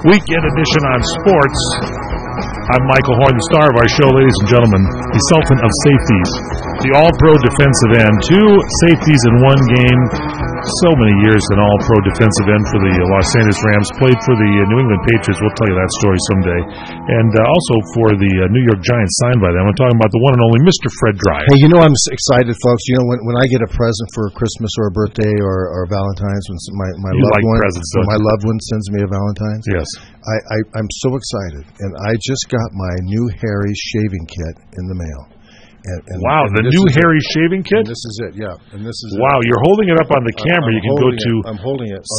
Weekend edition on sports. I'm Michael Horn, the star of our show, ladies and gentlemen, the Sultan of Safeties, the All-Pro defensive end. 2 safeties in one game. So many years an All-Pro defensive end for the Los Angeles Rams. Played for the New England Patriots. We'll tell you that story someday. And also for the New York Giants, signed by them. I'm talking about the one and only Mr. Fred Dryer. Hey, I'm excited, folks. When I get a present for Christmas or a birthday or Valentine's, when my loved one sends me a Valentine's, yes, I'm so excited. And I just got my new Harry's shaving kit in the mail. Wow, the new Harry's shaving kit? This is it, yeah. And this is wow, you're holding it up on the camera. You can go to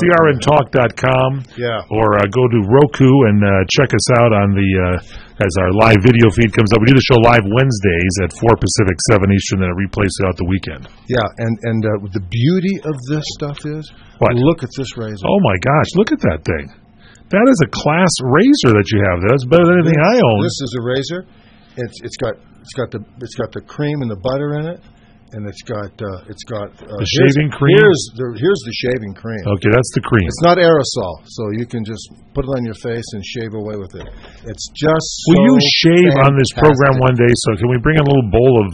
crntalk.com or go to Roku and check us out on the as our live video feed comes up. We do the show live Wednesdays at 4 Pacific, 7 Eastern, then it replays throughout the weekend. Yeah, and the beauty of this stuff is, look at this razor. Oh, my gosh, look at that thing. That is a class razor that you have. That's better than anything I own. This is a razor. It's got the cream and the butter in it, and it's got the shaving cream. Here's the shaving cream. Okay, that's the cream. It's not aerosol, so you can just put it on your face and shave away with it. It's just will you shave on this program one day? So can we bring in a little bowl of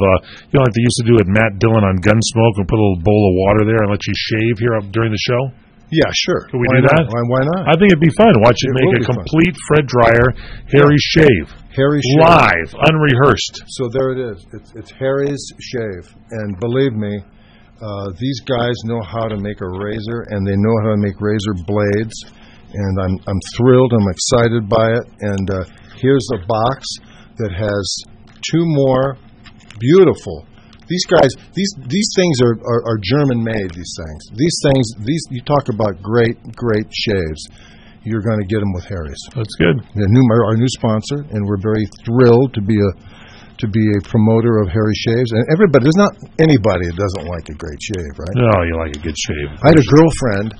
like they used to do at Matt Dillon on Gunsmoke, and put a little bowl of water there and let you shave here up during the show? Yeah, sure. Can we do that? Why not? I think it'd be fun to watch you make a complete Fred Dryer Harry's shave. Harry's shave. Live, unrehearsed. So there it is. It's Harry's shave. And believe me, these guys know how to make a razor, and they know how to make razor blades. And I'm thrilled. I'm excited by it. And here's a box that has 2 more beautiful. These guys, these things are German made. These things, you talk about great shaves. You're going to get them with Harry's. That's good. Our new sponsor, and we're very thrilled to be a promoter of Harry shaves. And there's not anybody that doesn't like a great shave, right? No, you like a good shave. I had a girlfriend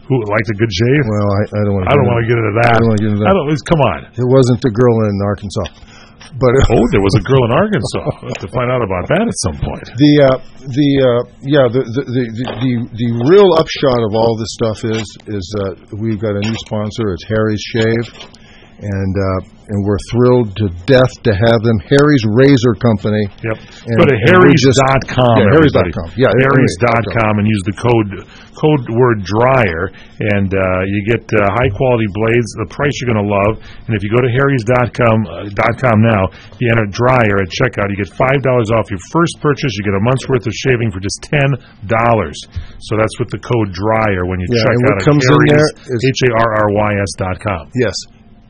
who liked a good shave. Well, I don't want to. I don't want to get into that. I don't want to get into that. Come on. It wasn't the girl in Arkansas. But there was a girl in Arkansas. We'll have to find out about that at some point. The real upshot of all this stuff is we've got a new sponsor. It's Harry's Shave, and we're thrilled to death to have them. Harry's Razor Company. Yep. Go to Harry's.com. Yeah, Harry's.com. Yeah, Harry's.com and use the code word Dryer, and you get high-quality blades, the price you're going to love. And if you go to Harry's.com now, you enter Dryer at checkout, you get $5 off your first purchase. You get a month's worth of shaving for just $10. So that's with the code Dryer when you check out at Harrys.com. Yes,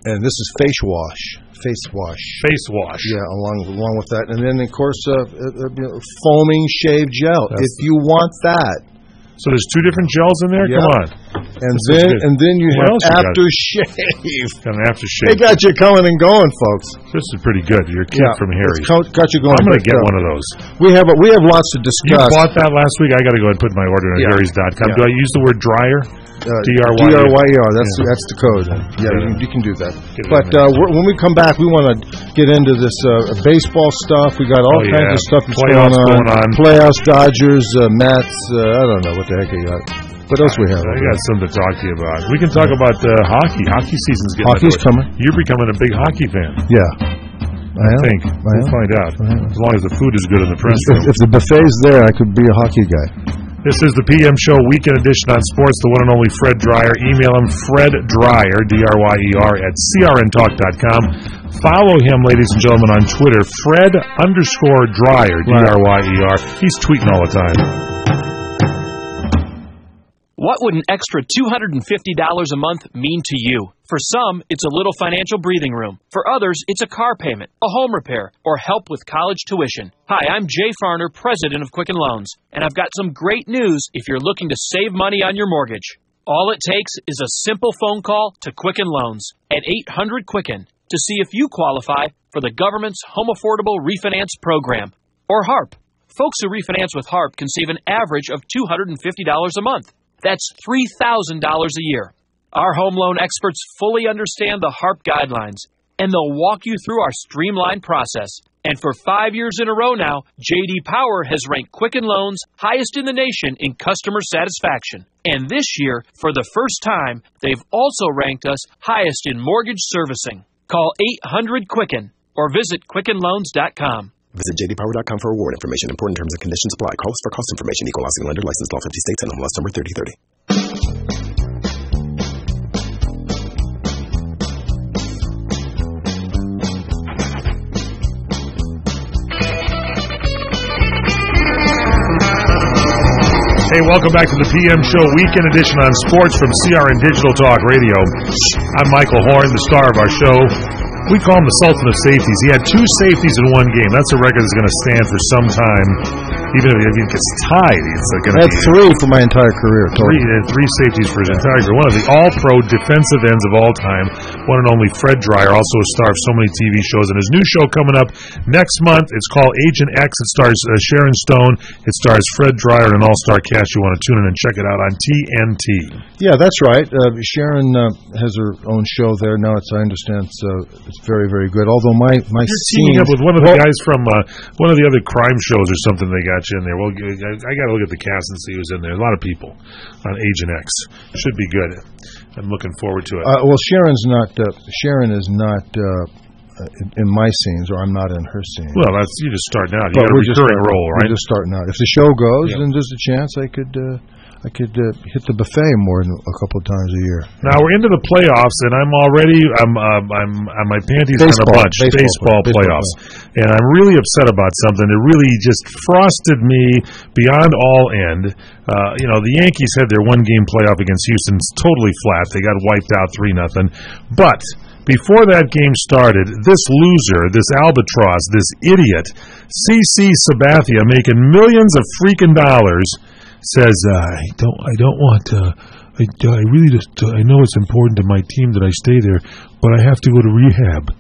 and this is face wash. Yeah, along with that, and then of course foaming shave gel. If you want that. So there's 2 different gels in there? Yep. Come on. And then you have aftershave. Got an aftershave. They got you coming and going, folks. This is pretty good. Your kit from Harry's. Got you going. I'm going to get one of those. We have lots to discuss. You bought that last week? I got to go and put my order on Harry's.com. Yeah. Do I use the word dryer? DRYER. That's the code. Yeah, you can do that. But when we come back, we want to get into this baseball stuff. We got all kinds of stuff that's going on. Playoffs, Dodgers, Mets. I don't know what the heck you got. What else we have? I got something to talk to you about. We can talk about hockey. Hockey season's getting Hockey's coming. You're becoming a big hockey fan. Yeah. I think. We'll find out. As long as the food is good in the press room. If the buffet's there, I could be a hockey guy. This is the PM Show Weekend Edition on Sports, the one and only Fred Dryer. Email him, Fred Dryer, DRYER, at crntalk.com. Follow him, ladies and gentlemen, on Twitter, Fred_Dryer, DRYER. He's tweeting all the time. What would an extra $250 a month mean to you? For some, it's a little financial breathing room. For others, it's a car payment, a home repair, or help with college tuition. Hi, I'm Jay Farner, president of Quicken Loans, and I've got some great news if you're looking to save money on your mortgage. All it takes is a simple phone call to Quicken Loans at 800-QUICKEN to see if you qualify for the government's Home Affordable Refinance Program, or HARP. Folks who refinance with HARP can save an average of $250 a month. That's $3,000 a year. Our home loan experts fully understand the HARP guidelines, and they'll walk you through our streamlined process And for 5 years in a row now, J.D. Power has ranked Quicken Loans highest in the nation in customer satisfaction. And this year, for the first time, they've also ranked us highest in mortgage servicing. Call 800-QUICKEN or visit QuickenLoans.com. Visit jdpower.com for award information. Important terms and conditions apply. Call us for cost information. Equal housing lender. Licensed all 50 states. And MLS number 3030. Hey, welcome back to the PM Show Weekend Edition on Sports from CRN Digital Talk Radio. I'm Michael Horn, the star of our show. We call him the Sultan of Safeties. He had 2 safeties in one game. That's a record that's going to stand for some time. Even if it gets tied, it's going to be... I had 3 for my entire career. Three safeties for his entire career. One of the all-pro defensive ends of all time. One and only Fred Dryer, also a star of so many TV shows. And his new show coming up next month, it's called Agent X. It stars Sharon Stone. It stars Fred Dryer and an all-star cast. You want to tune in and check it out on TNT. Yeah, that's right. Sharon has her own show there now. I understand it's very, very good. Although my You're teaming up with one of the guys from one of the other crime shows or something they got you in there. Well, I got to look at the cast and see who's in there. A lot of people on Agent X. Should be good. I'm looking forward to it. Well, Sharon is not in my scenes, or I'm not in her scenes. Well, you're just starting out. You got a recurring role, right? We're just starting out. If the show goes, then there's a chance I could hit the buffet more than a couple of times a year. Now we're into the playoffs, and I'm on my panties in a bunch. Baseball playoffs, and I'm really upset about something. It really just frosted me beyond all end. The Yankees had their 1-game playoff against Houston totally flat. They got wiped out 3-0. But before that game started, this loser, this albatross, this idiot, CC Sabathia, making millions of freaking dollars, says, I don't want to, I really just, I know it's important to my team that I stay there, but I have to go to rehab.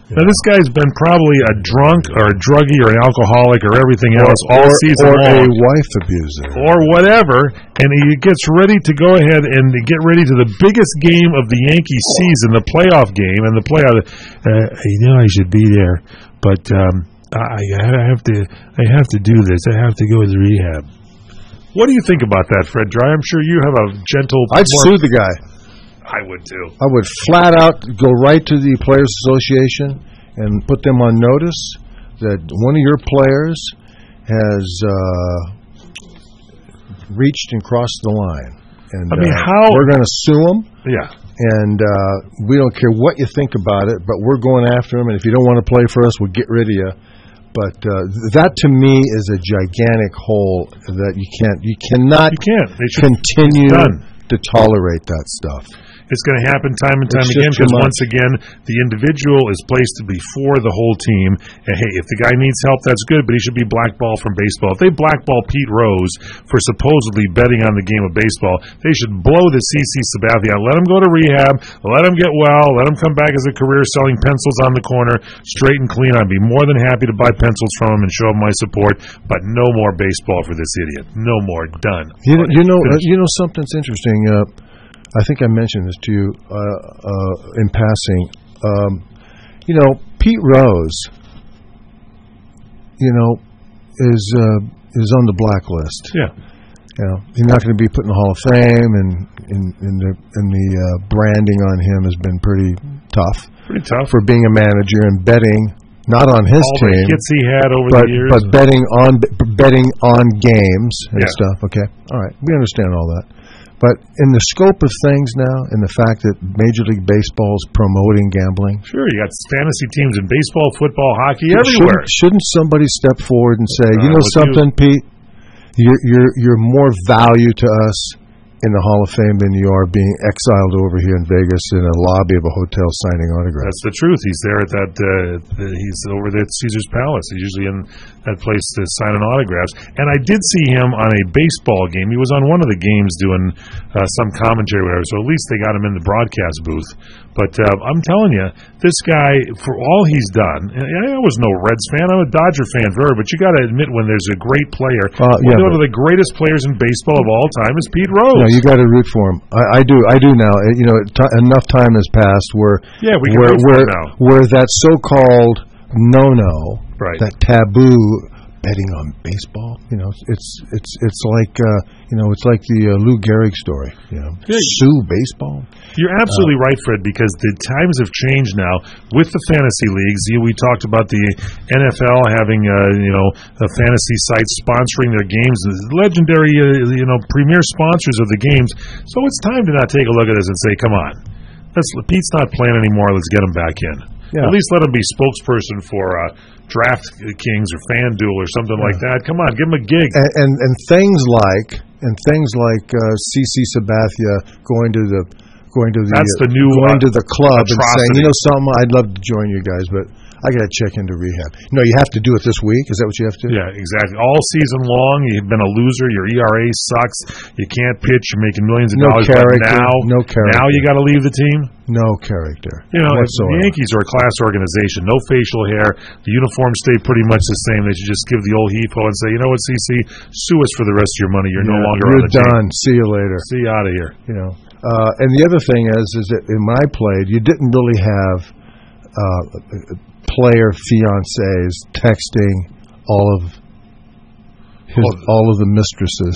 Yeah. Now, this guy's been probably a drunk or a druggie or an alcoholic or everything else all season long. Or a wife abuser. Or whatever, and he gets ready to go ahead and get ready to the biggest game of the Yankee season, the playoff game, and the playoff. I know I should be there, but I have to do this. I have to go to rehab. What do you think about that, Fred Dryer? I'm sure you have a gentle... I'd sue the guy. I would, too. I would flat out go right to the Players Association and put them on notice that one of your players has reached and crossed the line. And we're going to sue him. Yeah. And we don't care what you think about it, but we're going after him. And if you don't want to play for us, we'll get rid of you. But that to me is a gigantic hole that you cannot continue to tolerate that stuff. It's going to happen time and time again because once again, the individual is placed before the whole team. And hey, if the guy needs help, that's good, but he should be blackballed from baseball. If they blackball Pete Rose for supposedly betting on the game of baseball, they should blow the CC Sabathia. Let him go to rehab. Let him get well. Let him come back as a career selling pencils on the corner, straight and clean. I'd be more than happy to buy pencils from him and show him my support, but no more baseball for this idiot. No more. Done. You know something's interesting. I think I mentioned this to you in passing. Pete Rose, is on the blacklist. Yeah. He's not going to be put in the Hall of Fame, and the branding on him has been pretty tough. Pretty tough for being a manager and betting not on his all team, the hits he had over the years, but betting on games and stuff. Okay, all right, we understand all that. But in the scope of things now, and the fact that Major League Baseball is promoting gambling... Sure, you got fantasy teams in baseball, football, hockey, everywhere. Shouldn't somebody step forward and say, something, Pete? You're more value to us in the Hall of Fame than you are being exiled over here in Vegas in a lobby of a hotel signing autographs. That's the truth. He's there at that. He's over there at Caesar's Palace. He's usually in that place to sign an autographs. And I did see him on a baseball game. He was on one of the games doing some commentary, or whatever. So at least they got him in the broadcast booth. But I'm telling you, this guy, for all he's done, I was no Reds fan. I'm a Dodger fan forever. But you got to admit, when there's a great player, one of the greatest players in baseball of all time is Pete Rose. No, you got to root for him. I do now. Enough time has passed where that so-called no-no Right. That taboo betting on baseball. It's like it's like the Lou Gehrig story. Sue baseball. You're absolutely right, Fred, because the times have changed now with the fantasy leagues. We talked about the NFL having a fantasy site sponsoring their games, legendary premier sponsors of the games. So it's time to not take a look at this and say, come on, Pete's not playing anymore. Let's get him back in. Yeah. At least let him be spokesperson for DraftKings or FanDuel or something like that. Come on, give him a gig. And things like CC Sabathia going to the club atrocity. And saying, something, I'd love to join you guys, but I got to check into rehab. No, you have to do it this week. Is that what you have to do? Yeah, exactly. All season long, you've been a loser. Your ERA sucks. You can't pitch. You're making millions of dollars. No character. Now you got to leave the team? No character. The Yankees are a class organization. No facial hair. The uniforms stay pretty much the same. They should just give the old heave-ho and say, you know what, CC, sue us for the rest of your money. You're no longer on the team. You're done. See you later. See you out of here. And the other thing is that in my play, you didn't really have player fiancés texting all of the mistresses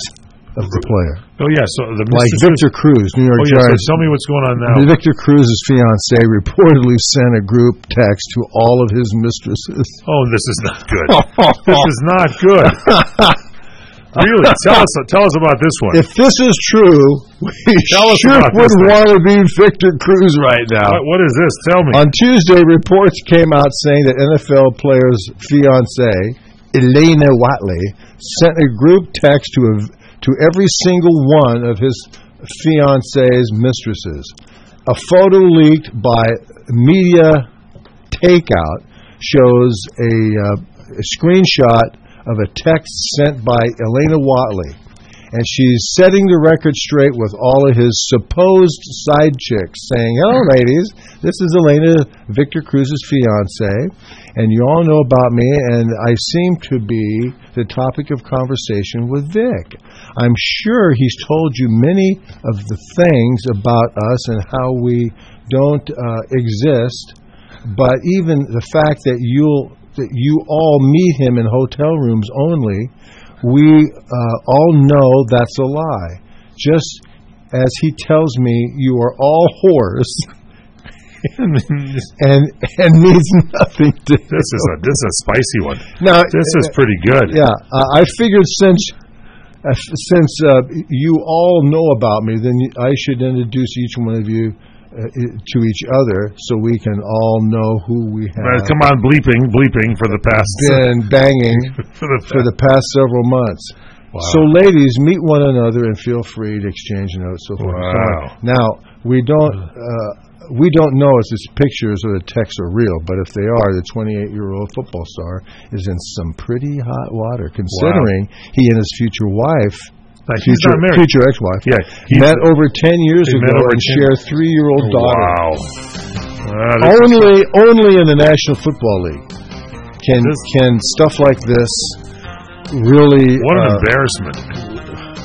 of the player. Oh yeah, so like Victor Cruz, New York Giants. So tell me what's going on now. Victor Cruz's fiancée reportedly sent a group text to all of his mistresses. Oh, this is not good. This is not good. Really? Tell us about this one. If this is true, we sure wouldn't want to be Victor Cruz right now. What is this? Tell me. On Tuesday, reports came out saying that NFL player's fiancée, Elena Watley, sent a group text to every single one of his fiancée's mistresses. A photo leaked by Media Takeout shows a screenshot of a text sent by Elena Watley, and she's setting the record straight with all of his supposed side chicks, saying, hello, ladies, this is Elena, Victor Cruz's fiancée, and you all know about me, and I seem to be the topic of conversation with Vic. I'm sure he's told you many of the things about us and how we don't exist, but even the fact that you all meet him in hotel rooms only, we all know that's a lie. Just as he tells me you are all whores and needs nothing to. This is a spicy one. Now this is pretty good. Yeah, I figured since you all know about me, then I should introduce each one of you to each other, so we can all know who we have. Come on, bleeping for the past been banging for the past several months. Wow. So, ladies, meet one another and feel free to exchange notes. So forth. Wow. Now we don't know if these pictures or the texts are real, but if they are, the 28-year-old football star is in some pretty hot water, considering he and his future wife. Future ex-wife. Yeah, met over 10 years ago and share a 3-year-old daughter. Wow. Only in the National Football League can stuff like this really. What an embarrassment.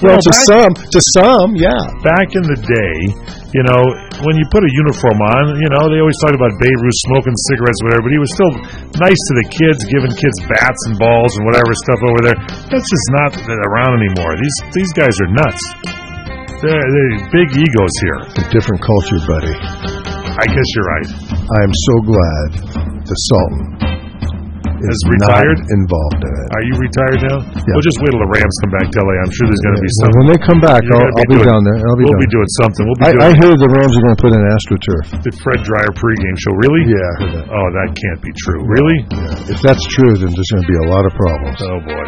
Well, to some, yeah. Back in the day, when you put a uniform on, they always talked about Babe Ruth smoking cigarettes, whatever, but he was still nice to the kids, giving kids bats and balls and whatever stuff over there. That's just not around anymore. These guys are nuts. They're big egos here. A different culture, buddy. I guess you're right. I am so glad the Sultan is retired? Not involved in it. Are you retired now? Yeah. We'll just wait till the Rams come back to LA. I'm sure there's going to be something. When they come back, I'll be down there. We'll be doing something. I hear the Rams are going to put in AstroTurf. The Fred Dreyer pregame show. Really? Yeah, I heard that. Oh, that can't be true. Really? Yeah. If that's true, then there's going to be a lot of problems. Oh, boy.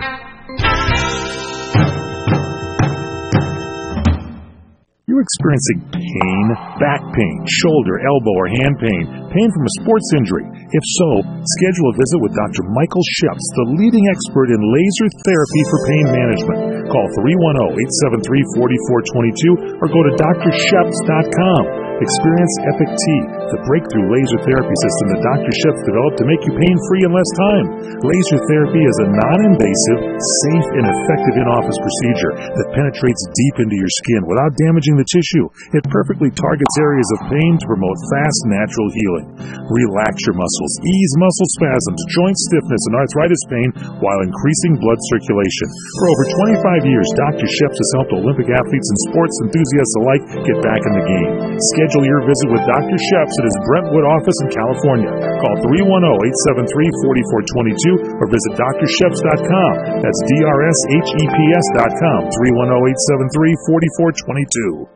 You experiencing pain, back pain, shoulder, elbow, or hand pain? Pain from a sports injury? If so, schedule a visit with Dr. Michael Sheps, the leading expert in laser therapy for pain management. Call 310-873-4422 or go to drsheps.com. Experience Epic T, the breakthrough laser therapy system that Dr. Sheps developed to make you pain-free in less time. Laser therapy is a non-invasive, safe, and effective in-office procedure that penetrates deep into your skin without damaging the tissue. It perfectly targets areas of pain to promote fast, natural healing. Relax your muscles, ease muscle spasms, joint stiffness, and arthritis pain while increasing blood circulation. For over 25 years, Dr. Sheps has helped Olympic athletes and sports enthusiasts alike get back in the game. Schedule your visit with Dr. Sheps at his Brentwood office in California. Call 310-873-4422 or visit drsheps.com. That's DRSHEPS.com. 310-873-4422.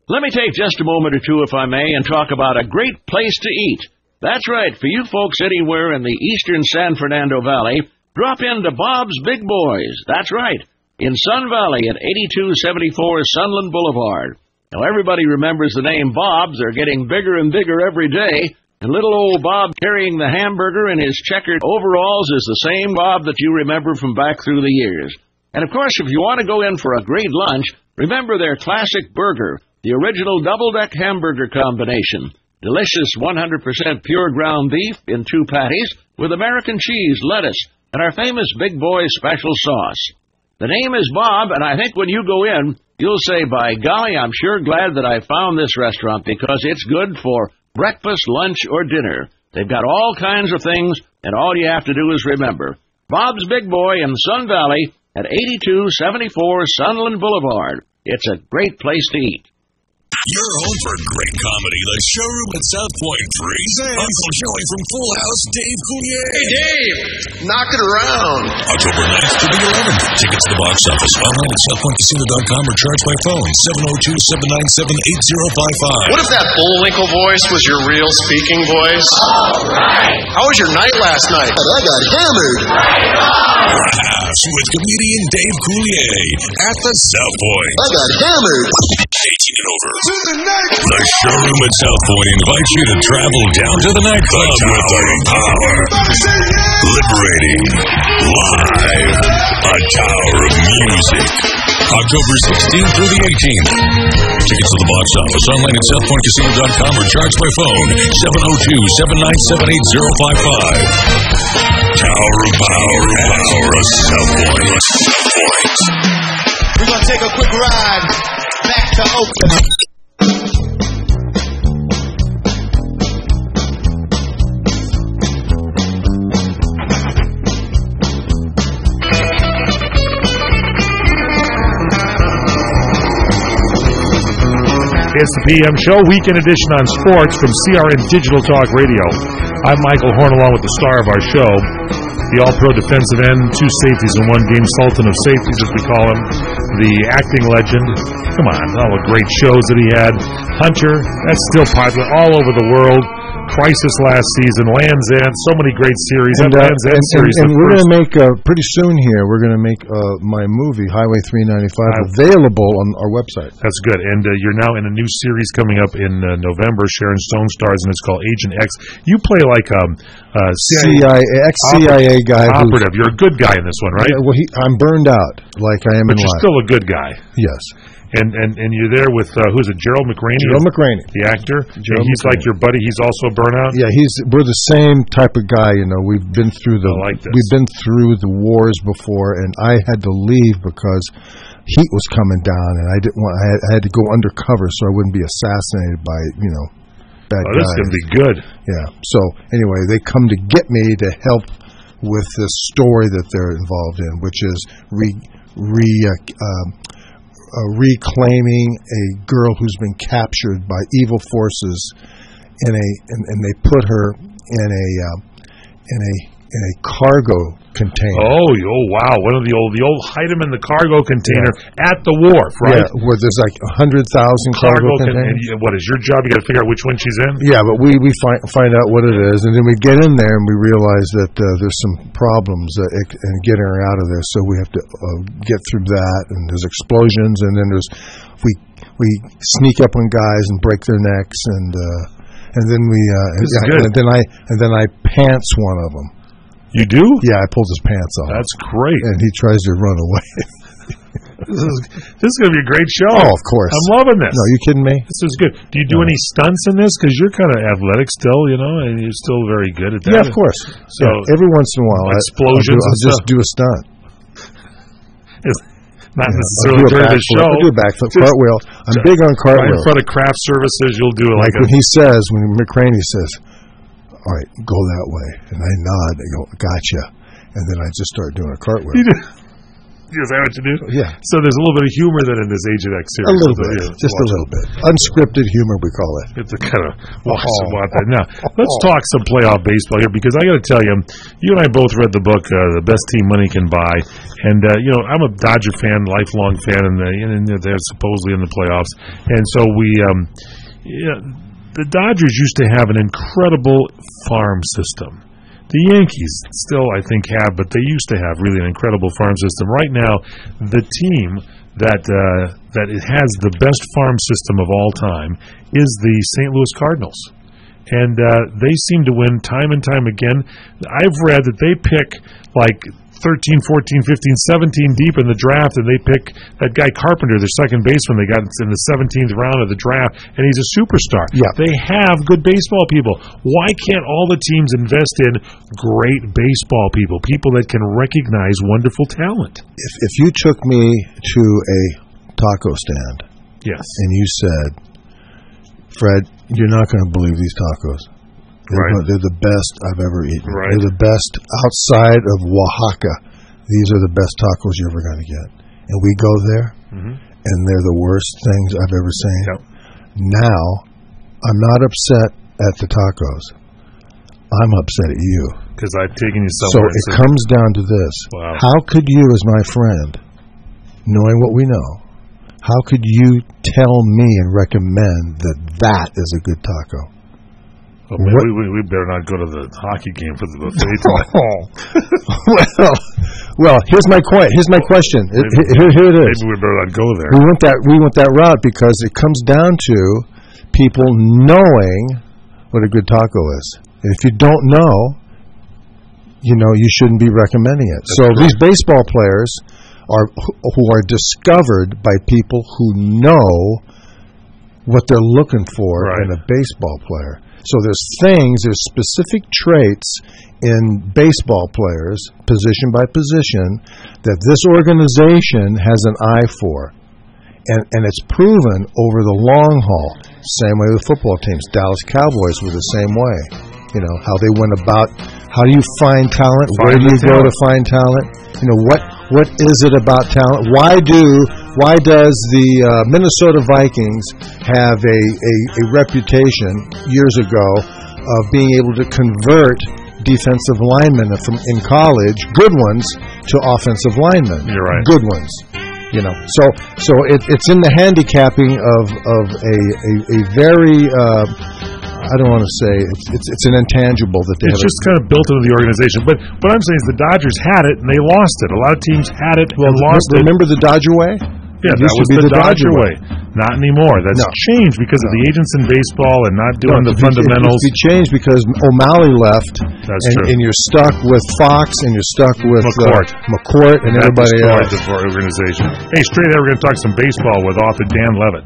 Let me take just a moment or two, if I may, and talk about a great place to eat. That's right, for you folks anywhere in the eastern San Fernando Valley, drop into Bob's Big Boys. That's right, in Sun Valley at 8274 Sunland Boulevard. Now, everybody remembers the name Bob's. They're getting bigger and bigger every day. And little old Bob carrying the hamburger in his checkered overalls is the same Bob that you remember from back through the years. And, of course, if you want to go in for a great lunch, remember their classic burger, the original double-deck hamburger combination. Delicious 100% pure ground beef in 2 patties with American cheese, lettuce, and our famous Big Boy special sauce. The name is Bob, and I think when you go in, you'll say, by golly, I'm sure glad that I found this restaurant because it's good for breakfast, lunch, or dinner. They've got all kinds of things, and all you have to do is remember. Bob's Big Boy in Sun Valley at 8274 Sunland Boulevard. It's a great place to eat. Your home for great comedy, The Showroom at South Point presents Uncle Joey from Full House, Dave Coulier. Hey, Dave, knock it around. October 9th to the 11th. Tickets to the box office. Online at SouthPointCasino.com or charge by phone. 702-797-8055. What if that Bullwinkle voice was your real speaking voice? All right. How was your night last night? I got hammered. Laughs with comedian Dave Coulier at the South Point. I got hammered. 18 and over. The Showroom at South Point invites you to travel down to the nightclub with the power. Liberating. Live. A tower of music. October 16th through the 18th. Tickets to the box office. Online at SouthPointCasino.com or charge by phone. 702-797-8055. Tower of Power. Power of South Point. We're going to take a quick ride back to Oakland. It's the PM Show, weekend edition on sports from CRN Digital Talk Radio. I'm Michael Horn, along with the star of our show, the all-pro defensive end, 2 safeties in 1 game, sultan of safeties as we call him, the acting legend. Come on, all the great shows that he had. Hunter, that's still popular all over the world. Crisis last season, Land's End, so many great series. And series. And we're going to make, pretty soon here, we're going to make my movie, Highway 395, available on our website. That's good. And you're now in a new series coming up in November. Sharon Stone stars, and it's called Agent X. You play like ex-CIA guy. Operative. You're a good guy in this one, right? Yeah, well, I'm burned out, like I am in life. But you're still a good guy. Yes. And you're there with, who's it, Gerald McRaney? Gerald McRaney. The actor. Gerald he's McRaney. like your buddy. He's also a burnout? Yeah, we're the same type of guy, you know. We've been through we've been through the wars before, and I had to leave because heat was coming down, and I didn't want. I had to go undercover so I wouldn't be assassinated by, bad guys. This is going to be good. Yeah. So anyway, they come to get me to help with the story that they're involved in, which is reclaiming a girl who's been captured by evil forces and they put her in a cargo container. Oh wow! One of the old hide them in the cargo container at the wharf, right? Yeah, where there's like 100,000 cargo containers. What is your job? You got to figure out which one she's in. Yeah, but we find out what it is, and then we get in there and we realize that there's some problems in getting her out of there. So we have to get through that, and there's explosions, and then we sneak up on guys and break their necks, and then and then I pants one of them. You do? Yeah, I pulled his pants off. That's great. And he tries to run away. This is going to be a great show. Oh, of course. I'm loving this. No, you kidding me? This is good. Do you do any stunts in this? Because you're kind of athletic still, and you're still very good at that. Yeah, of course. So every once in a while, explosions. I'll just do a stunt. It's not necessarily during the show. I'll do a backflip, cartwheel. I'm big on cartwheel. Right in front of craft services, you'll do it like when McCraney says, all right, go that way. And I nod. I go, gotcha. And then I just start doing a cartwheel. Is that what you do? Yeah. So there's a little bit of humor then in this Age of X series. A little bit. Just a little bit. Unscripted humor, we call it. It's a kind of about that. Now, let's talk some playoff baseball here, because I got to tell you, you and I both read the book, The Best Team Money Can Buy. And, I'm a Dodger fan, lifelong fan, and they're supposedly in the playoffs. And so the Dodgers used to have an incredible farm system. The Yankees still, I think, have, but they used to have really an incredible farm system. Right now, the team that has the best farm system of all time is the St. Louis Cardinals. And they seem to win time and time again. I've read that they pick like 13, 14, 15, 17 deep in the draft, and they pick that guy Carpenter, their second baseman they got in the 17th round of the draft, and he's a superstar. Yeah. They have good baseball people. Why can't all the teams invest in great baseball people that can recognize wonderful talent? If you took me to a taco stand, yes, and you said, Fred, you're not going to believe these tacos. They're the best I've ever eaten. Right. They're the best outside of Oaxaca. These are the best tacos you're ever going to get. And we go there, and they're the worst things I've ever seen. Yep. Now, I'm not upset at the tacos. I'm upset at you. Because I've taken you So somewhere. it comes down to this. Wow. How could you, as my friend, knowing what we know, how could you tell me and recommend that is a good taco? We better not go to the hockey game for the buffet. well, here's my question. Here it is. Maybe we better not go there. We went that route because it comes down to people knowing what a good taco is. And if you don't know, you shouldn't be recommending it. That's so correct. These baseball players who are discovered by people who know what they're looking for in a baseball player. So there's specific traits in baseball players, position by position, that this organization has an eye for. And it's proven over the long haul. Same way with football teams. Dallas Cowboys were the same way. How they went about, how do you find talent? Where do you go to find talent? What is it about talent? Why does the Minnesota Vikings have a reputation years ago of being able to convert defensive linemen in college, good ones, to offensive linemen? You're right. Good ones. So it's in the handicapping of a very I don't want to say it's an intangible that they have. It's just kind of built into the organization. But what I'm saying is the Dodgers had it and they lost it. A lot of teams had it and lost it. Remember the Dodger way? Yeah, that was the Dodger way. Not anymore. That's changed because of the agents in baseball and not doing the fundamentals. It changed because O'Malley left. That's true. And you're stuck with Fox and you're stuck with McCourt and everybody else. The organization. Hey, straight ahead, we're going to talk some baseball with author Dan Levitt.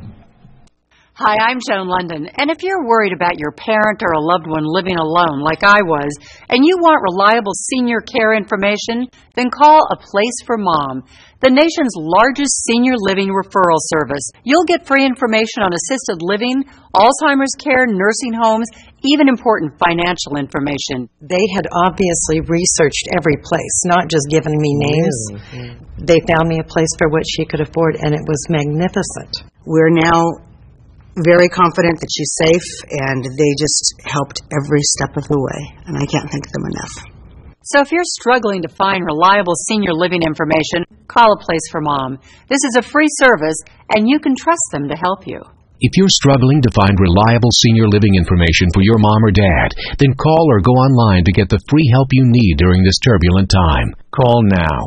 Hi, I'm Joan London, and if you're worried about your parent or a loved one living alone like I was, and you want reliable senior care information, then call A Place for Mom, the nation's largest senior living referral service. You'll get free information on assisted living, Alzheimer's care, nursing homes, even important financial information. They had obviously researched every place, not just given me names. They found me a place for what she could afford, and it was magnificent. We're now very confident that she's safe, and they just helped every step of the way, and I can't thank them enough. So if you're struggling to find reliable senior living information, call A Place for Mom. This is a free service, and you can trust them to help you. If you're struggling to find reliable senior living information for your mom or dad, then call or go online to get the free help you need during this turbulent time. Call now,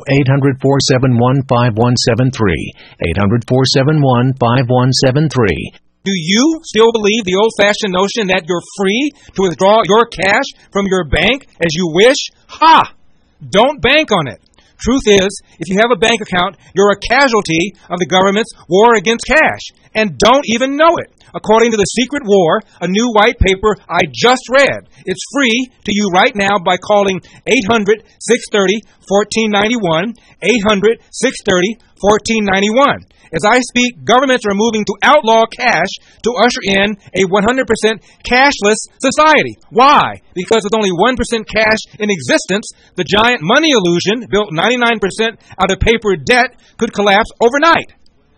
800-471-5173, 800-471-5173. Do you still believe the old-fashioned notion that you're free to withdraw your cash from your bank as you wish? Ha! Don't bank on it. Truth is, if you have a bank account, you're a casualty of the government's war against cash, and don't even know it. According to The Secret War, a new white paper I just read. It's free to you right now by calling 800-630-1491, 800-630-1491. As I speak, governments are moving to outlaw cash to usher in a 100% cashless society. Why? Because with only 1% cash in existence, the giant money illusion, built 99% out of paper debt, could collapse overnight.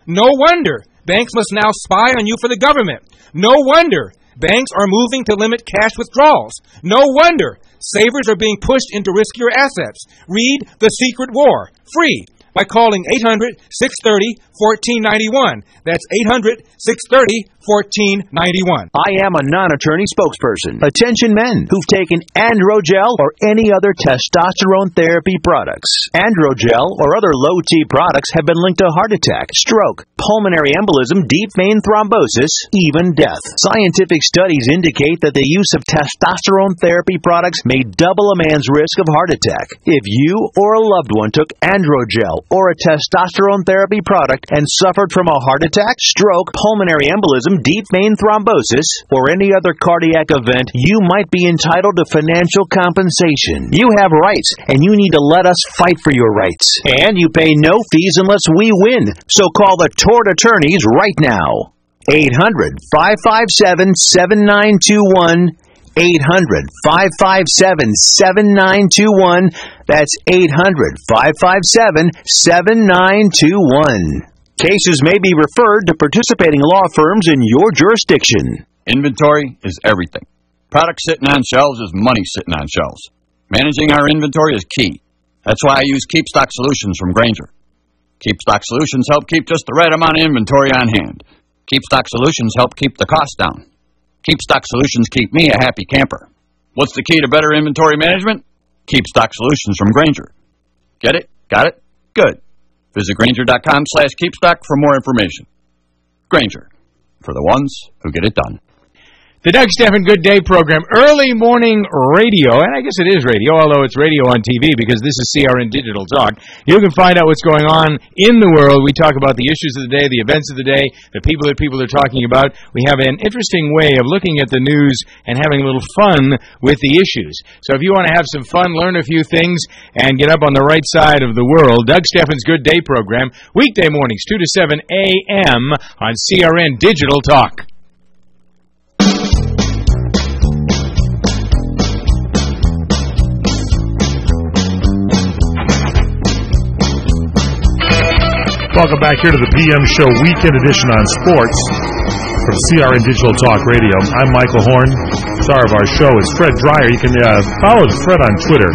No wonder banks must now spy on you for the government. No wonder banks are moving to limit cash withdrawals. No wonder savers are being pushed into riskier assets. Read The Secret War, free, by calling 800-630-1491. That's 800-630-1491. I am a non-attorney spokesperson. Attention men who've taken Androgel or any other testosterone therapy products. Androgel or other low-T products have been linked to heart attack, stroke, pulmonary embolism, deep vein thrombosis, even death. Scientific studies indicate that the use of testosterone therapy products may double a man's risk of heart attack. If you or a loved one took Androgel or a testosterone therapy product and suffered from a heart attack, stroke, pulmonary embolism, deep vein thrombosis, or any other cardiac event, you might be entitled to financial compensation. You have rights, and you need to let us fight for your rights. And you pay no fees unless we win. So call the Tort Attorneys right now. 800-557-7921. 800-557-7921. That's 800-557-7921. Cases may be referred to participating law firms in your jurisdiction. Inventory is everything. Product sitting on shelves is money sitting on shelves. Managing our inventory is key. That's why I use KeepStock Solutions from Grainger. KeepStock Solutions help keep just the right amount of inventory on hand. KeepStock Solutions help keep the cost down. KeepStock Solutions keep me a happy camper. What's the key to better inventory management? KeepStock Solutions from Grainger. Get it? Got it? Good. Visit Grainger.com/KeepStock for more information. Grainger, for the ones who get it done. The Doug Stephan Good Day program, early morning radio, and I guess it is radio, although it's radio on TV because this is CRN Digital Talk. You can find out what's going on in the world. We talk about the issues of the day, the events of the day, the people that people are talking about. We have an interesting way of looking at the news and having a little fun with the issues. So if you want to have some fun, learn a few things, and get up on the right side of the world, Doug Stephan's Good Day program, weekday mornings, 2 to 7 a.m. on CRN Digital Talk. Welcome back here to the PM Show Weekend Edition on Sports from CRN Digital Talk Radio. I'm Michael Horn. Star of our show is Fred Dreyer. You can follow Fred on Twitter,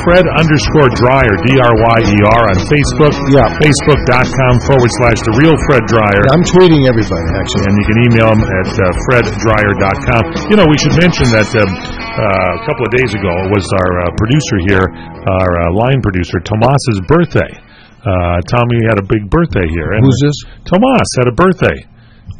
Fred_Dreyer, D-R-Y-E-R, on Facebook. Yeah. Facebook.com/The Real Fred Dreyer. I'm tweeting everybody, actually. And you can email him at FredDreyer.com. You know, we should mention that a couple of days ago was our producer here, our line producer, Tomas's birthday. Tommy had a big birthday here. And who's this? Tomas had a birthday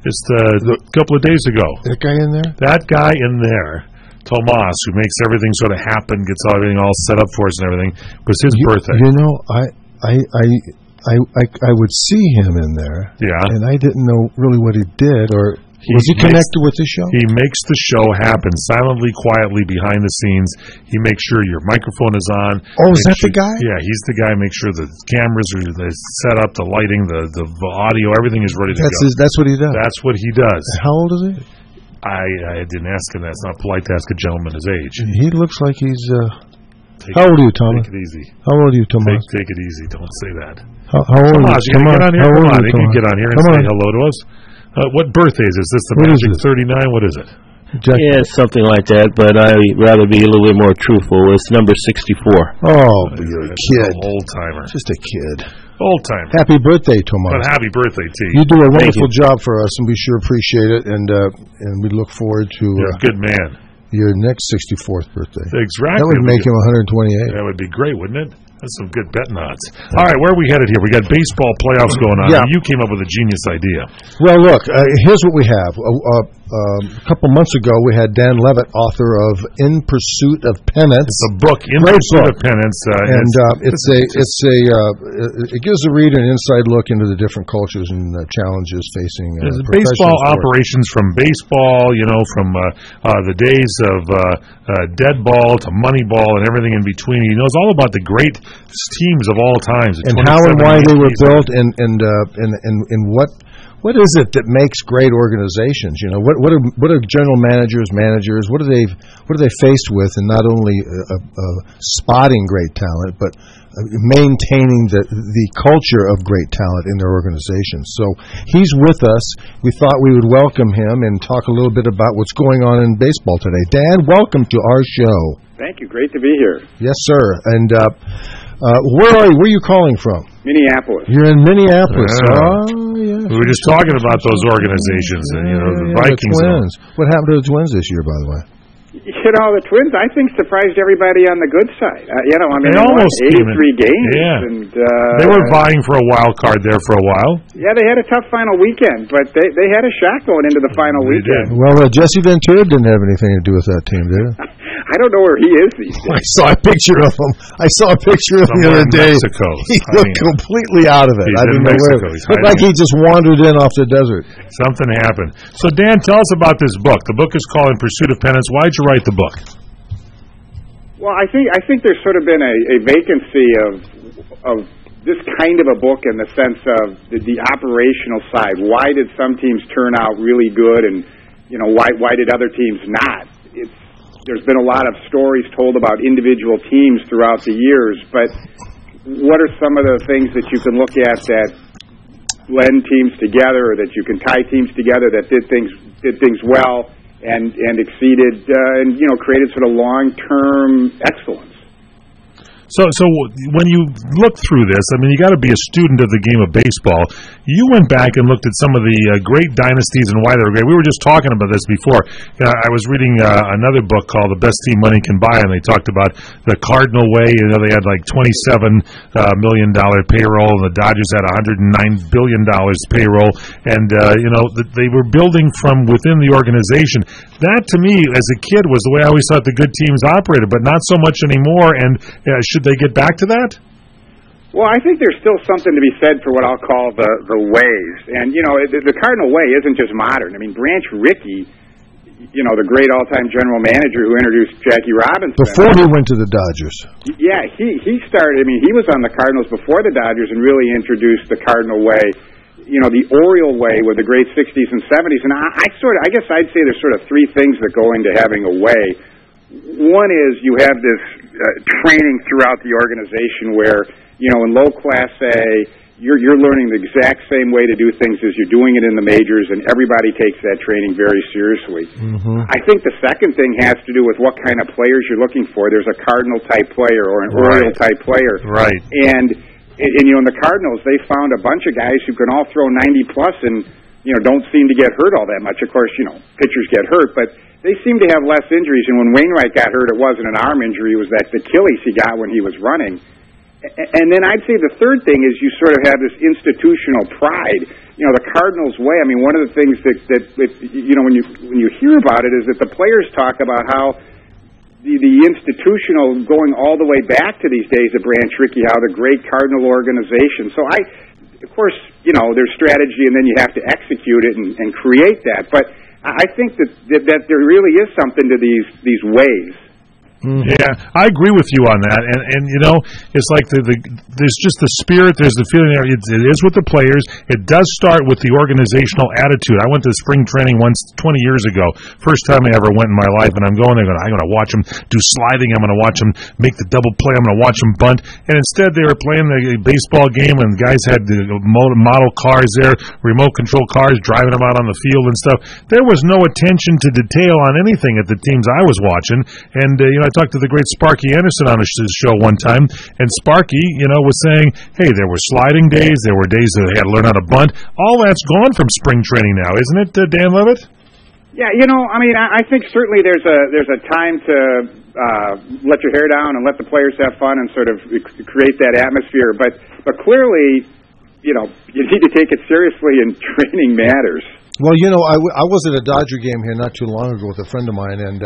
just a couple of days ago. That guy in there? That guy in there, Tomas, who makes everything sort of happen, gets everything all set up for us and everything, was his birthday. You know, I would see him in there. Yeah. And I didn't know really what he did, or was he connected with the show? He makes the show happen silently, quietly, behind the scenes. He makes sure your microphone is on. Oh, is that the guy? Yeah, he's the guy. Make sure the cameras are set up, the lighting, the audio, everything is ready to go. That's what he does? That's what he does. How old is he? I didn't ask him that. It's not polite to ask a gentleman his age. He looks like he's... How old are you, Thomas? Take it easy. How old are you, Thomas? Take it easy. Don't say that. How old are you? Come on, get on here. Come on, you can get on here and say hello to us. What birthday is this? Is this the Magic 39? What is it? Yeah, something like that, but I'd rather be a little bit more truthful. It's number 64. Oh, you're a kid. Old-timer. Just a kid. Old-timer. Happy birthday, Tomas. But happy birthday to You you. do a wonderful job for us, and we sure appreciate it, and we look forward to... You're a good man. Your next 64th birthday. Exactly. That would make him 128. That would be great, wouldn't it? That's some good betting odds. All right, where are we headed here? We got baseball playoffs going on. Yeah. You came up with a genius idea. Well, look, here's what we have. a couple months ago, we had Dan Levitt, author of In Pursuit of Penance. It's a book, In Great Pursuit book. of Penance. It gives the reader an inside look into the different cultures and challenges facing baseball professional sport. operations, from baseball, from the days of dead ball to money ball and everything in between. He knows all about the great teams of all times. And how and why they were built, and what is it that makes great organizations? What are general managers? What are they faced with, and not only spotting great talent, but maintaining the culture of great talent in their organizations. So he's with us. We thought we would welcome him and talk a little bit about what's going on in baseball today. Dan, welcome to our show. Thank you. Great to be here. Yes, sir. And where are you? Where are you calling from? Minneapolis. You're in Minneapolis. Yeah. Oh, yes. We were just talking about those organizations, and the Vikings. The Twins. What happened to the Twins this year, by the way? The Twins, I think, surprised everybody on the good side. They they almost won 83 games. Yeah. And, they were vying for a wild card there for a while. Yeah, they had a tough final weekend, but they had a shot going into the final weekend. Well, Jesse Ventura didn't have anything to do with that team, did he? I don't know where he is these days. I saw a picture of him. The other day. Mexico. He looked completely out of it. I didn't know where. Looked like he just wandered in off the desert. Something happened. So, Dan, tell us about this book. The book is called In Pursuit of Penance. Why'd you write the book? Well, I think there's sort of been a vacancy of this kind of a book in the sense of the operational side. Why did some teams turn out really good, and why did other teams not? There's been a lot of stories told about individual teams throughout the years, but what are some of the things that you can look at that blend teams together, or that you can tie teams together that did things well and exceeded and created sort of long-term excellence? So when you look through this, you got to be a student of the game of baseball. You went back and looked at some of the great dynasties and why they were great. We were just talking about this before. I was reading another book called The Best Team Money Can Buy, and they talked about the Cardinal way. They had like $27 million payroll, and the Dodgers had $109 billion payroll, and they were building from within the organization. That, to me, as a kid, was the way I always thought the good teams operated, but not so much anymore. And should they get back to that? Well, I think there's still something to be said for what I'll call the ways. And, the Cardinal way isn't just modern. Branch Rickey, the great all-time general manager who introduced Jackie Robinson. Before he went to the Dodgers. Yeah, he started, he was on the Cardinals before the Dodgers and really introduced the Cardinal way, the Oriole way with the great 60s and 70s. And I guess I'd say there's sort of three things that go into having a way. One is you have this training throughout the organization where, in low Class A, you're learning the exact same way to do things as you're doing it in the majors, and everybody takes that training very seriously. Mm-hmm. I think the second thing has to do with what kind of players you're looking for. There's a Cardinal-type player or an Oriole-type player. Right. And in the Cardinals, they found a bunch of guys who can all throw 90-plus and, don't seem to get hurt all that much. Of course, pitchers get hurt, but they seem to have less injuries. And when Wainwright got hurt, it wasn't an arm injury. It was that Achilles he got when he was running. And then I'd say the third thing is you sort of have this institutional pride. The Cardinals' way, one of the things that when you hear about it is that the players talk about how the institutional going all the way back to these days of Branch Rickey, how the great Cardinal organization. So of course, there's strategy, and then you have to execute it and create that. But I think that there really is something to these ways. Mm-hmm. Yeah, I agree with you on that, and it's like there's just the spirit, there's the feeling there. It is with the players. It does start with the organizational attitude. I went to spring training once 20 years ago, first time I ever went in my life, and I'm going there. I'm going to watch them do sliding. I'm going to watch them make the double play. I'm going to watch them bunt. And instead, they were playing the baseball game, and guys had the model cars there, remote control cars, driving them out on the field and stuff. There was no attention to detail on anything at the teams I was watching, and I talked to the great Sparky Anderson on his show one time, and Sparky, was saying, hey, there were sliding days, there were days that they had to learn how to bunt. All that's gone from spring training now, isn't it, Dan Levitt? Yeah, I think certainly there's a time to let your hair down and let the players have fun and sort of create that atmosphere. But clearly, you need to take it seriously, and training matters. Well, I was at a Dodger game here not too long ago with a friend of mine, and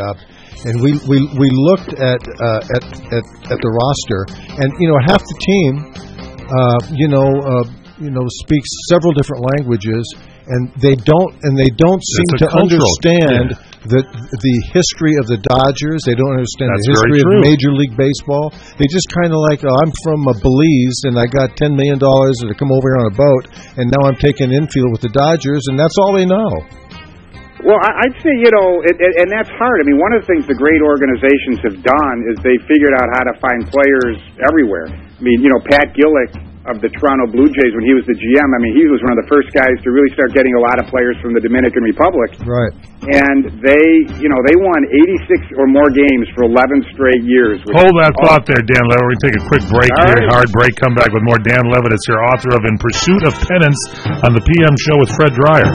we looked at the roster, and half the team, speaks several different languages, and they don't seem to understand the history of the Dodgers. They don't understand the history of Major League Baseball. They just kind of like, I'm from Belize, and I got $10 million to come over here on a boat, and now I'm taking infield with the Dodgers, and that's all they know. Well, I'd say, and that's hard. I mean, one of the things the great organizations have done is they figured out how to find players everywhere. I mean, Pat Gillick of the Toronto Blue Jays, when he was the GM, I mean, he was one of the first guys to really start getting a lot of players from the Dominican Republic. Right. And they won 86 or more games for 11 straight years. Hold that thought there, Dan Levitt. We're going to take a quick break here. Hard break. Come back with more. Dan Levitt is here, author of In Pursuit of Penance on the PM Show with Fred Dreyer.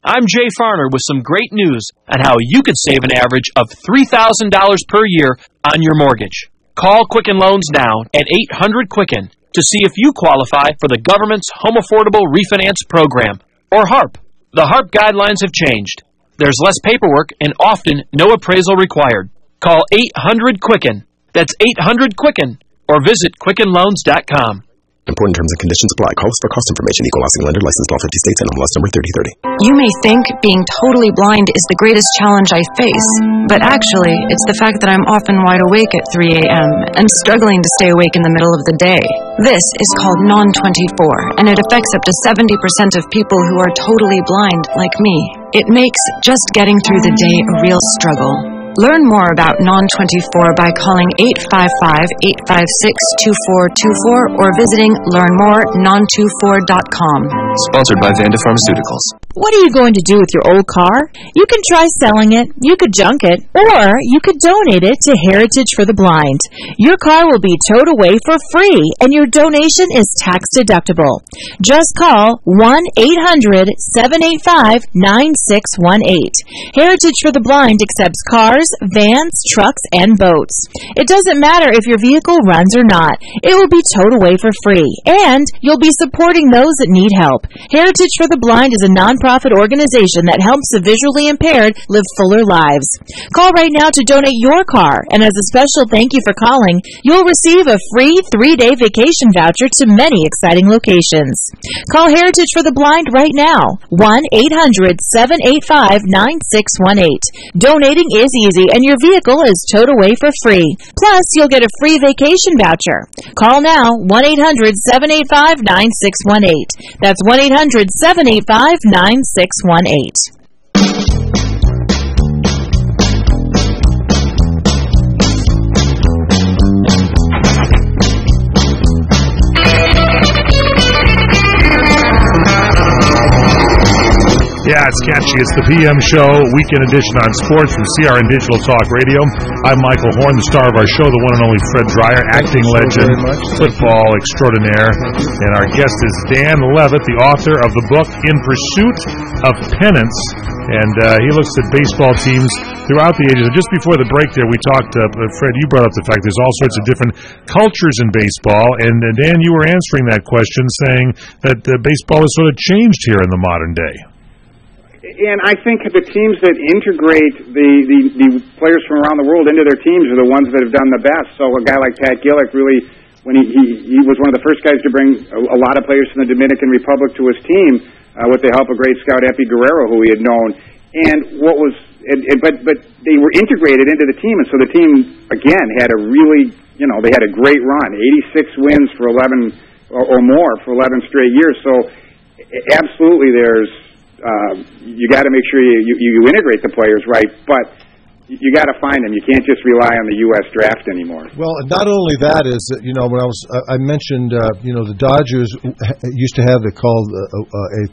I'm Jay Farner with some great news on how you could save an average of $3,000 per year on your mortgage. Call Quicken Loans now at 800-QUICKEN to see if you qualify for the government's Home Affordable Refinance Program, or HARP. The HARP guidelines have changed. There's less paperwork and often no appraisal required. Call 800-QUICKEN. That's 800-QUICKEN, or visit QuickenLoans.com. Important terms and conditions apply. Call us for cost information. Equal housing lender. Licensed all 50 states. NMLS number 3030. You may think being totally blind is the greatest challenge I face, but actually, it's the fact that I'm often wide awake at 3 a.m. and struggling to stay awake in the middle of the day. This is called Non-24, and it affects up to 70% of people who are totally blind, like me. It makes just getting through the day a real struggle. Learn more about Non-24 by calling 855-856-2424 or visiting learnmore-non24.com. Sponsored by Vanda Pharmaceuticals. What are you going to do with your old car? You can try selling it, you could junk it, or you could donate it to Heritage for the Blind. Your car will be towed away for free, and your donation is tax deductible. Just call 1-800-785-9618. Heritage for the Blind accepts cars, vans, trucks, and boats. It doesn't matter if your vehicle runs or not. It will be towed away for free, and you'll be supporting those that need help. Heritage for the Blind is a non-profit organization that helps the visually impaired live fuller lives. Call right now to donate your car, and as a special thank you for calling, you'll receive a free 3-day vacation voucher to many exciting locations. Call Heritage for the Blind right now, 1-800-785-9618. Donating is easy, and your vehicle is towed away for free. Plus, you'll get a free vacation voucher. Call now, 1-800-785-9618. That's 1-800-785-9618. Yeah, it's catchy. It's the PM Show, weekend edition on sports from CRN Digital Talk Radio. I'm Michael Horn, the star of our show, the one and only Fred Dreyer, acting legend, football extraordinaire. And our guest is Dan Levitt, the author of the book In Pursuit of Penance. And he looks at baseball teams throughout the ages. And just before the break there, we talked, Fred, you brought up the fact there's all sorts of different cultures in baseball. And Dan, you were answering that question, saying that baseball has sort of changed here in the modern day. And I think the teams that integrate the players from around the world into their teams are the ones that have done the best. So a guy like Pat Gillick really, when he was one of the first guys to bring a lot of players from the Dominican Republic to his team with the help of great scout Epi Guerrero, who he had known. And but they were integrated into the team, and so the team, again, had a really, they had a great run, 86 wins for 11 or more for 11 straight years. So absolutely you got to make sure you integrate the players right, but you got to find them. You can't just rely on the U.S. draft anymore. Well, not only that is that, when I mentioned the Dodgers used to have a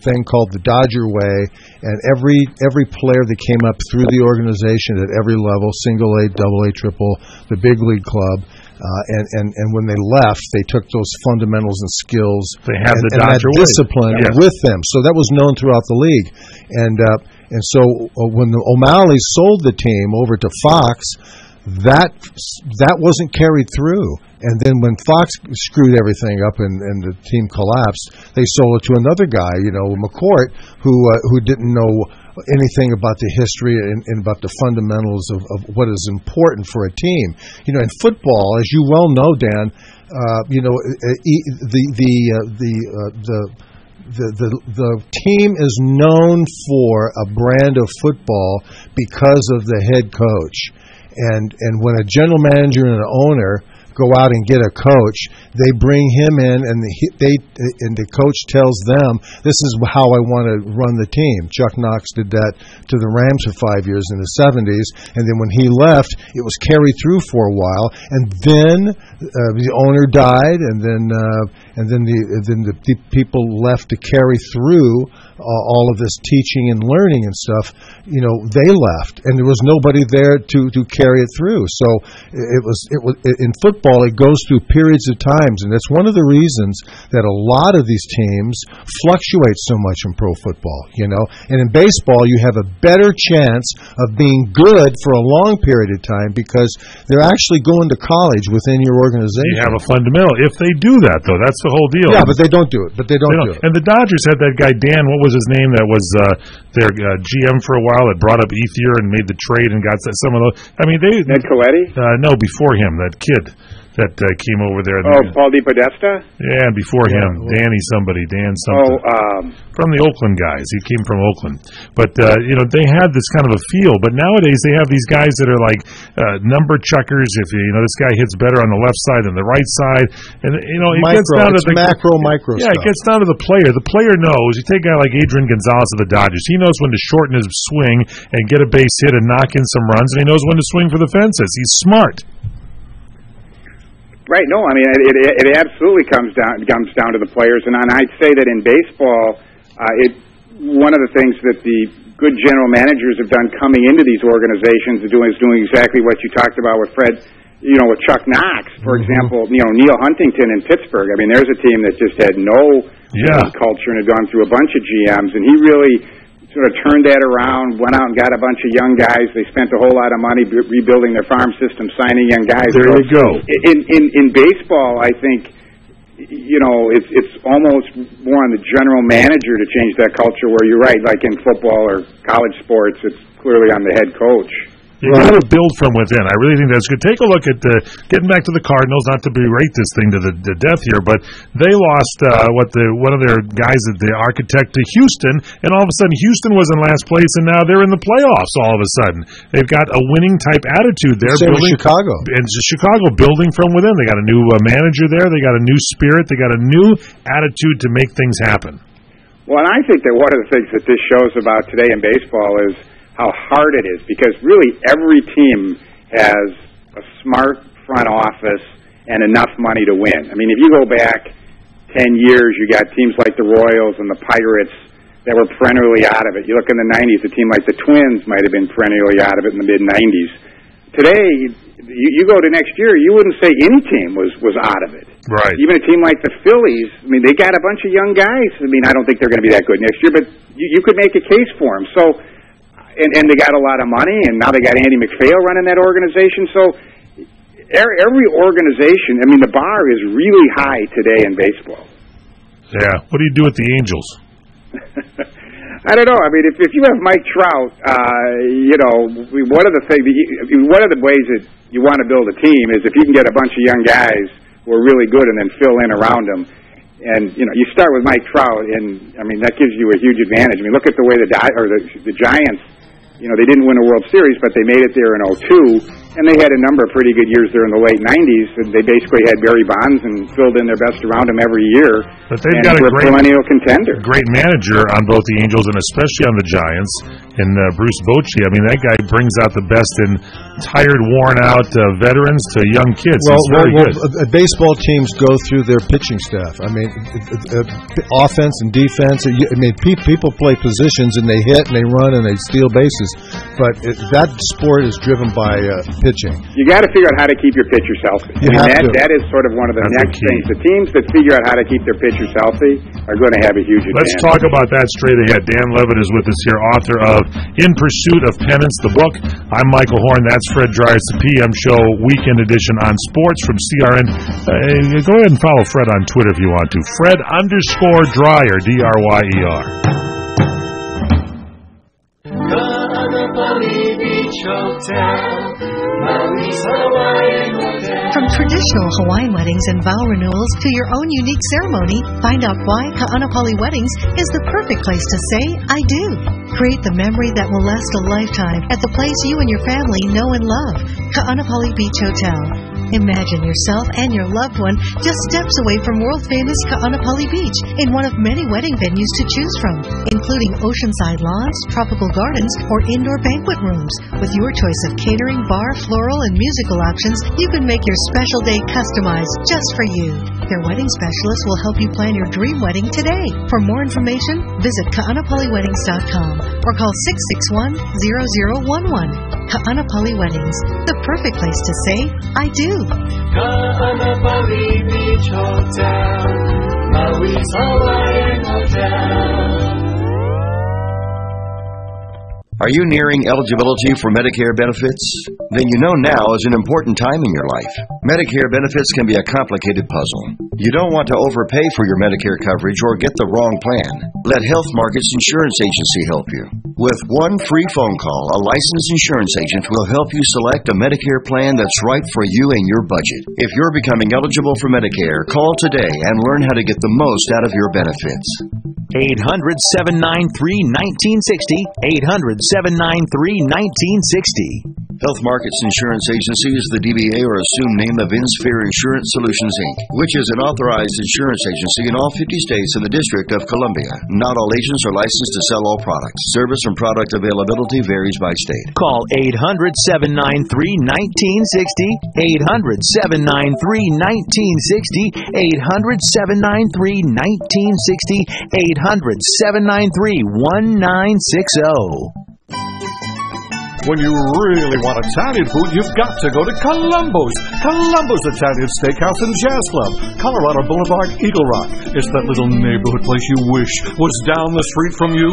thing called the Dodger Way, and every player that came up through the organization at every level, single A, double A, triple, the big league club. And when they left, they took those fundamentals and skills and that discipline with them. So that was known throughout the league. And so when O'Malley sold the team over to Fox, that wasn't carried through. And then when Fox screwed everything up and the team collapsed, they sold it to another guy, McCourt, who didn't know anything about the history and about the fundamentals of what is important for a team. In football, as you well know, Dan, the team is known for a brand of football because of the head coach. And when a general manager and an owner go out and get a coach, they bring him in, and the coach tells them, this is how I want to run the team. Chuck Knox did that to the Rams for 5 years in the 70s, and then when he left, it was carried through for a while, and then the owner died, and then the people left to carry through all of this teaching and learning and stuff. They left, and there was nobody there to carry it through. So it was in football, it goes through periods of times, and that's one of the reasons that a lot of these teams fluctuate so much in pro football, And in baseball, you have a better chance of being good for a long period of time because they're actually going to college within your organization. You have a fundamental. If they do that, though, that's the whole deal. Yeah, but they don't do it. Do it. And the Dodgers had that guy, Dan, what was his name, that was their GM for a while that brought up Ethier and made the trade and got some of those. I mean, Ned Coletti? No, before him, that kid that came over there. Paul DePodesta? Yeah, before him, Dan something. From the Oakland guys. He came from Oakland. But, they had this kind of a feel. But nowadays they have these guys that are like number chuckers. If, this guy hits better on the left side than the right side. And, it gets down to the micro Yeah, stuff. It gets down to the player. The player knows. You take a guy like Adrian Gonzalez of the Dodgers. He knows when to shorten his swing and get a base hit and knock in some runs. And he knows when to swing for the fences. He's smart. Right. No, I mean it absolutely comes down to the players, and I'd say that in baseball, one of the things that the good general managers have done coming into these organizations is doing exactly what you talked about with Fred, with Chuck Knox, for example. Neil Huntington in Pittsburgh. I mean, there's a team that just had no culture and had gone through a bunch of GMs, and he really sort of turned that around, went out and got a bunch of young guys. They spent a whole lot of money rebuilding their farm system, signing young guys. There you go. In baseball, I think, it's almost more on the general manager to change that culture, where you're right, like in football or college sports, it's clearly on the head coach. You got to build from within. I really think that's good. Take a look at getting back to the Cardinals. Not to berate this thing to the death here, but they lost one of their guys, the architect, to Houston, and all of a sudden Houston was in last place, and now they're in the playoffs. All of a sudden, they've got a winning type attitude there. Same with Chicago. And Chicago building from within. They got a new manager there. They got a new spirit. They got a new attitude to make things happen. Well, and I think that one of the things that this shows about today in baseball is how hard it is, because really every team has a smart front office and enough money to win. I mean, if you go back 10 years, you got teams like the Royals and the Pirates that were perennially out of it. You look in the 90s, a team like the Twins might have been perennially out of it in the mid-90s. Today, you go to next year, you wouldn't say any team was out of it. Right. Even a team like the Phillies, I mean, they got a bunch of young guys. I mean, I don't think they're going to be that good next year, but you could make a case for them. So, and they got a lot of money, and now they got Andy McPhail running that organization. So every organization, I mean, the bar is really high today in baseball. Yeah. What do you do with the Angels? I don't know. I mean, if you have Mike Trout, one of the ways that you want to build a team is if you can get a bunch of young guys who are really good and then fill in around them. And, you start with Mike Trout, and, I mean, that gives you a huge advantage. I mean, look at the way the Giants, they didn't win a World Series, but they made it there in 2002, and they had a number of pretty good years there in the late 90s, and they basically had Barry Bonds and filled in their best around him every year. But they've got a perennial contender. Great manager on both the Angels and especially on the Giants, and Bruce Bochy. I mean, that guy brings out the best in tired, worn-out veterans to young kids. Baseball teams go through their pitching staff. I mean, offense and defense. I mean, people play positions, and they hit, and they run, and they steal bases. But that sport is driven by pitching. You got to figure out how to keep your pitchers healthy. That is sort of one of the next things. The teams that figure out how to keep their pitchers healthy are going to have a huge advantage. Let's talk about that straight ahead. Dan Levitt is with us here, author of In Pursuit of Penance, the book. I'm Michael Horn. That's Fred Dreyer. It's the PM Show Weekend Edition on sports from CRN. Go ahead and follow Fred on Twitter if you want to. Fred_Dreyer, D-R-Y-E-R. From traditional Hawaiian weddings and vow renewals to your own unique ceremony, find out why Ka'anapali Weddings is the perfect place to say, I do. Create the memory that will last a lifetime at the place you and your family know and love, Ka'anapali Beach Hotel. Imagine yourself and your loved one just steps away from world-famous Ka'anapali Beach in one of many wedding venues to choose from, including oceanside lawns, tropical gardens, or indoor banquet rooms. With your choice of catering, bar, floral, and musical options, you can make your special day customized just for you. Their wedding specialist will help you plan your dream wedding today. For more information, visit Ka'anapaliWeddings.com or call 661-0011. Ka'anapali Weddings, the perfect place to say, I do. Ka'anapali Beach Hotel, Maui's Hawaiian Hotel. Are you nearing eligibility for Medicare benefits? Then you know now is an important time in your life. Medicare benefits can be a complicated puzzle. You don't want to overpay for your Medicare coverage or get the wrong plan. Let Health Markets Insurance Agency help you. With one free phone call, a licensed insurance agent will help you select a Medicare plan that's right for you and your budget. If you're becoming eligible for Medicare, call today and learn how to get the most out of your benefits. 800-793-1960. 800-793-1960. Health Markets Insurance Agency is the DBA or assumed name of InSphere Insurance Solutions, Inc., which is an authorized insurance agency in all 50 states and the District of Columbia. Not all agents are licensed to sell all products. Service and product availability varies by state. Call 800-793-1960. 800-793-1960. 800-793-1960. 800-793-1960. When you really want Italian food, you've got to go to Columbo's. Columbo's Italian Steakhouse and Jazz Club, Colorado Boulevard, Eagle Rock. It's that little neighborhood place you wish was down the street from you.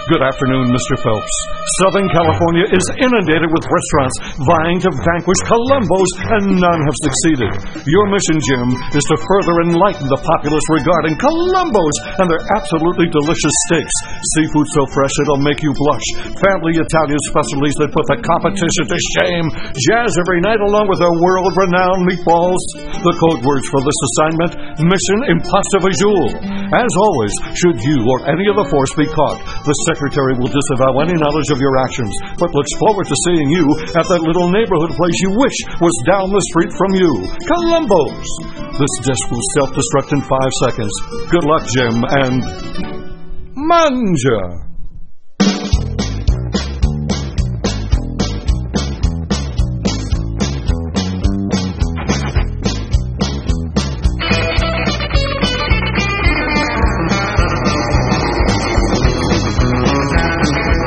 Good afternoon, Mr. Phelps. Southern California is inundated with restaurants vying to vanquish Columbo's, and none have succeeded. Your mission, Jim, is to further enlighten the populace regarding Columbo's and their absolutely delicious steaks. Seafood so fresh it'll make you blush. Family Italian specialties that put the competition to shame. Jazz every night along with their world-renowned meatballs. The code words for this assignment, Mission Impossible. As always, should you or any of the force be caught, the Secretary will disavow any knowledge of your actions, but looks forward to seeing you at that little neighborhood place you wish was down the street from you. Columbo's. This disc will self-destruct in 5 seconds. Good luck, Jim, and manja.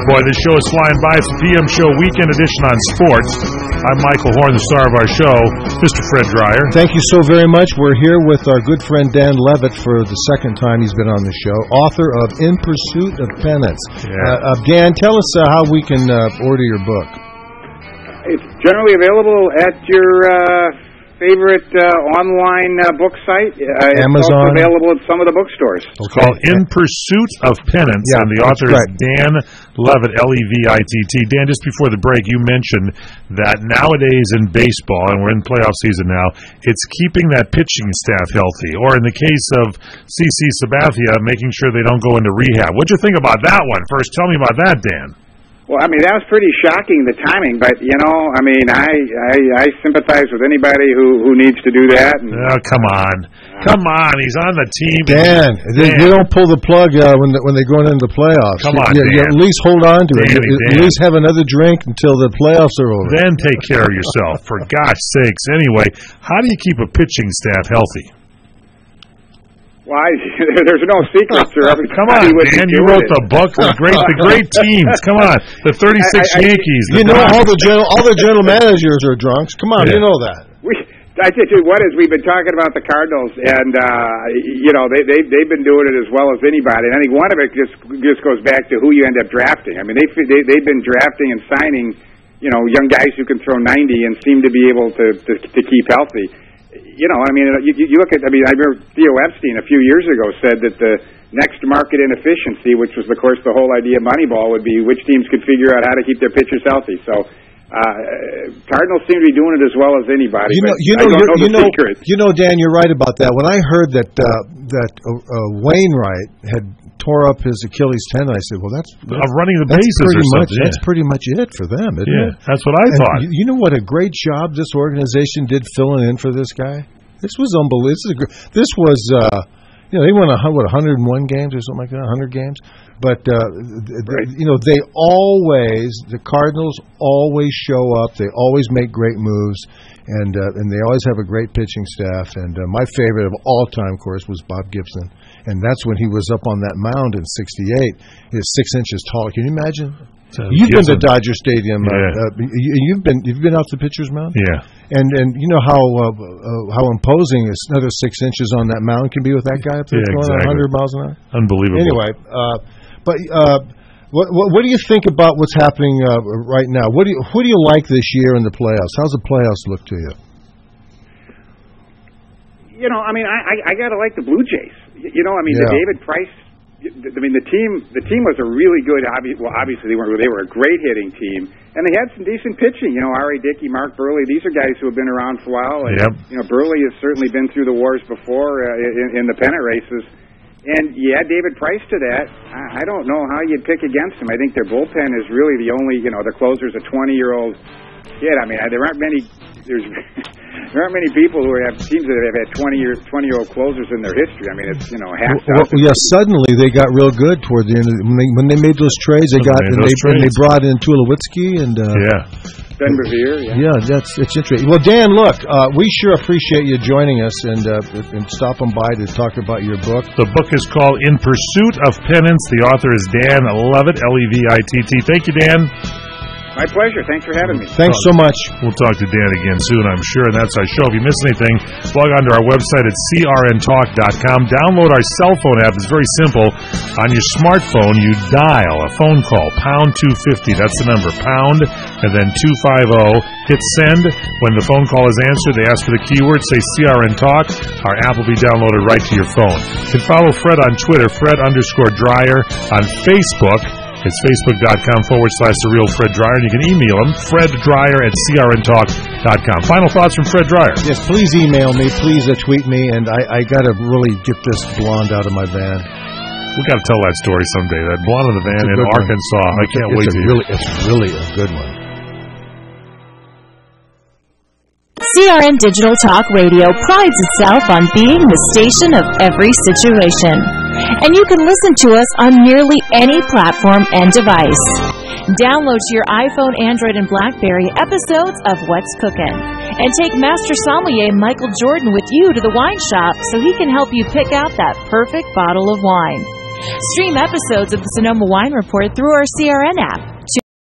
Boy, this show is flying by. It's the PM Show Weekend Edition on sports. I'm Michael Horn, the star of our show, Mr. Fred Dreyer. Thank you so very much. We're here with our good friend Dan Levitt for the second time he's been on the show, author of In Pursuit of Penance. Yeah. Dan, tell us how we can order your book. It's generally available at your favorite online book site. Amazon. It's also available at some of the bookstores. It's called In Pursuit of Penance, and the author is Dan Levitt, Levitt. Dan, just before the break, you mentioned that nowadays in baseball, and we're in playoff season now, it's keeping that pitching staff healthy, or in the case of CC Sabathia, making sure they don't go into rehab. What'd you think about that one? First, tell me about that, Dan. Well, I mean, that was pretty shocking, the timing, but, you know, I mean, I sympathize with anybody who needs to do that. And, oh, come on. He's on the team. Dan, you don't pull the plug when they're going into the playoffs. Come on, Dan. You at least hold on to it. At least have another drink until the playoffs are over. Then take care of yourself, for gosh sakes. Anyway, how do you keep a pitching staff healthy? Why? There's no secret, sir. Come on, Dan. You wrote the book. The great teams. Come on, the 36 Yankees. You know all the general managers are drunks. Come on, you know that. I tell you what is, we've been talking about the Cardinals, and they've been doing it as well as anybody. And I think one of it just goes back to who you end up drafting. I mean, they've been drafting and signing, young guys who can throw 90 and seem to be able to keep healthy. You look at. I remember Theo Epstein a few years ago said that the next market inefficiency, which was of course the whole idea of Moneyball, would be which teams could figure out how to keep their pitchers healthy. So. Cardinals seem to be doing it as well as anybody. Dan, you're right about that. When I heard that Wainwright had tore up his Achilles tendon, I said, "Well, that's running the bases or something." That's pretty much it for them, isn't it? That's what I thought. You know what a great job this organization did filling in for this guy. This was unbelievable. This was. They won 101 games or something like that, 100 games. But they the Cardinals always show up. They always make great moves, and they always have a great pitching staff. And my favorite of all time, of course, was Bob Gibson, and that's when he was up on that mound in '68. He was 6 inches tall. Can you imagine? You've been to Dodger Stadium. You've been off the pitcher's mound. Yeah. And you know how imposing another 6 inches on that mound can be with that guy up there going 100 miles an hour. Unbelievable. Anyway, what do you think about what's happening right now? Who do you like this year in the playoffs? How's the playoffs look to you? I gotta like the Blue Jays. The David Price. The team was a really good. Obviously they weren't. They were a great hitting team, and they had some decent pitching. R.A. Dickey, Mark Burley. These are guys who have been around for a while. And, Burley has certainly been through the wars before in the pennant races. And you add David Price to that. I don't know how you'd pick against him. I think their bullpen is really the only. The closer's a 20-year-old kid. There aren't many. There aren't many people who have teams that have had 20-year-old closers in their history. It's half. Suddenly they got real good toward the end of when they made those trades. They brought in Tulowitzki and Ben Revere. It's interesting. Well, Dan, look, we sure appreciate you joining us and stopping by to talk about your book. The book is called In Pursuit of Penance. The author is Dan Levitt, Levitt. Thank you, Dan. My pleasure. Thanks for having me. Thanks so much. We'll talk to Dan again soon, I'm sure, and that's our show. If you miss anything, log on to our website at crntalk.com. Download our cell phone app. It's very simple. On your smartphone, you dial a phone call, pound 250. That's the number, pound, and then 250. Hit send. When the phone call is answered, they ask for the keyword, say CRN Talk. Our app will be downloaded right to your phone. You can follow Fred on Twitter, Fred_Dryer. On Facebook, it's facebook.com/The Real Fred Dryer, and you can email him, freddryer@crntalk.com. Final thoughts from Fred Dryer. Yes, please email me. Please tweet me, and I got to really get this blonde out of my van. We got to tell that story someday. That blonde in the van in Arkansas. I can't wait to hear. It's really a good one. CRN Digital Talk Radio prides itself on being the station of every situation. And you can listen to us on nearly any platform and device. Download to your iPhone, Android, and BlackBerry episodes of What's Cookin'. And take Master Sommelier Michael Jordan with you to the wine shop so he can help you pick out that perfect bottle of wine. Stream episodes of the Sonoma Wine Report through our CRN app.